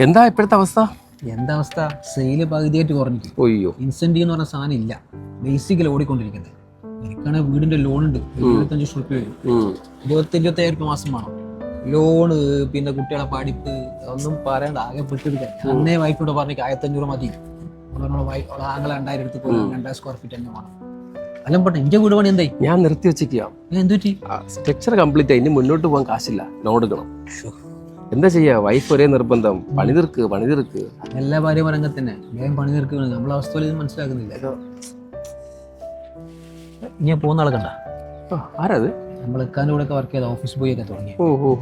എന്താ ഇപ്പോഴത്തെ അവസ്ഥ? എന്താ അവസ്ഥ? സെയില് പകുതിയായിട്ട് കുറഞ്ഞു. ഒയ്യോ, ഇൻസെന്റീവ് എന്ന് പറഞ്ഞ സാധനം ഇല്ല, ബേസിക്കലി ഓടിക്കൊണ്ടിരിക്കുന്നത്. എനിക്കാണെങ്കിൽ വീടിന്റെ ലോൺ ഉണ്ട്, 75 ലക്ഷം രൂപ വരും. 25,000 രൂപ മാസം വേണം ലോണ്. പിന്നെ കുട്ടികളെ പഠിപ്പ് ഒന്നും പറയണ്ട, ആകെ പെട്ടെടുക്കാൻ. അന്നേ വൈഫിനോട് പറഞ്ഞ 1,500 മതി. ആങ്ങളെ 2,000 എടുത്ത് പോയി 2 സ്ക്വയർ ഫീറ്റ് തന്നെ വേണം. അല്ല പോട്ടെ, എന്റെ വീട് പണി എന്തായി? ഞാൻ നിർത്തി വെച്ചിരിക്കുക. എന്തുപറ്റി? സ്ട്രക്ചർ കംപ്ലീറ്റ് ആയി, ഇനി മുന്നോട്ട് പോകാൻ കാശില്ല, ലോൺ എടുക്കണം. എന്താ ചെയ്യാ, വൈഫ് ഒരേ നിർബന്ധം, പണി തീർക്ക്. എല്ലാ ഭാര്യമാരും അങ്ങനെ തന്നെ, വേഗം പണി തീർക്കുന്നത്. നമ്മളെ അവസ്ഥ മനസ്സിലാക്കുന്നില്ല. ഞാൻ പോകുന്ന ആളെ കണ്ട? ആരത്? നമ്മൾ എക്കാൻ്റെ കൂടെ ഒക്കെ വർക്ക് ചെയ്ത ഓഫീസ് ബോയ് ഒക്കെ തുടങ്ങി.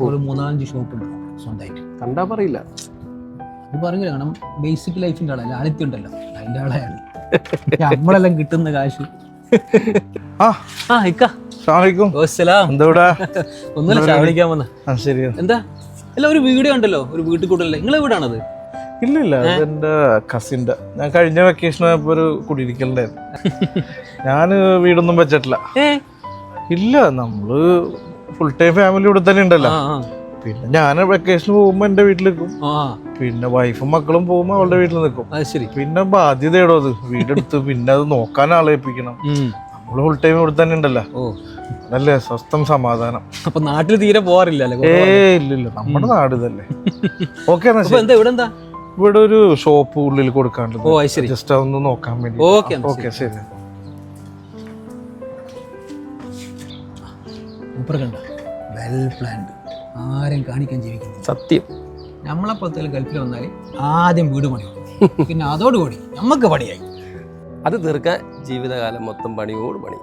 ഒരു 3-5 ഷോപ്പ് ഉണ്ട് സ്വന്തമായിട്ട്. കണ്ടാ പറയില്ല, അത് പറയില്ല. കാരണം ബേസിക് ലൈഫിന്റെ ആളല്ല, ലാളിത്യം ഉണ്ടല്ലോ, അതിന്റെ ആളെയാണ്. നമ്മളെല്ലാം കിട്ടുന്ന കാശ്. ഒന്നുമില്ല, വന്ന. എന്താ അല്ല, ഒരു വീഡിയോ ഉണ്ടല്ലോ, ഒരു വീട്ടിൽ കൂട്ടല്ലേ? നിങ്ങളെ വീടാണത്? ഇല്ല, അതെന്റെ കസിന്റെ. ഞാൻ കഴിഞ്ഞ വെക്കേഷൻ ഒരു കുടിയിരിക്കലുണ്ടായിരുന്നു. ഞാന് വീടൊന്നും വെച്ചിട്ടില്ല. ഇല്ല, നമ്മള് ഫുൾ ടൈം ഫാമിലി ഇവിടെ തന്നെ ഉണ്ടല്ലോ. പിന്നെ ഞാൻ വെക്കേഷന് പോകുമ്പോ എന്റെ വീട്ടിൽ നിൽക്കും, പിന്നെ വൈഫും മക്കളും പോകുമ്പോ അവളുടെ വീട്ടിൽ നിൽക്കും. പിന്നെ ബാധ്യതയോടോ അത് വീടെടുത്ത് പിന്നെ അത് നോക്കാൻ ആളെ ഏൽപ്പിക്കണം. നമ്മള് ഫുൾ ടൈം ഇവിടെ തന്നെ ഉണ്ടല്ലോ, അതല്ലേ സ്വസ്ഥം സമാധാനം. അപ്പൊ നാട്ടിൽ തീരെ പോവാറില്ലല്ലോ? ഇല്ല, നമ്മുടെ നാട് തന്നെ. ഓക്കെ, ഇവിടെ ഒരു ഷോപ്പ് ഉള്ളിൽ കൊടുക്കാണ്ട്, ജസ്റ്റ് ഒന്ന് നോക്കാൻ വേണ്ടി. ഓക്കെ, ശരി. വെൽ പ്ലാൻഡ്, ആരും കാണിക്കാൻ ജീവിക്കുന്നു. സത്യം. നമ്മളെപ്പോഴത്തെ ഗൾഫിൽ വന്നാൽ ആദ്യം വീട് പണിയും, പിന്നെ അതോടുകൂടി നമുക്ക് പണിയായി. അത് തീർക്കാൻ ജീവിതകാലം മൊത്തം പണിയോട് പണി.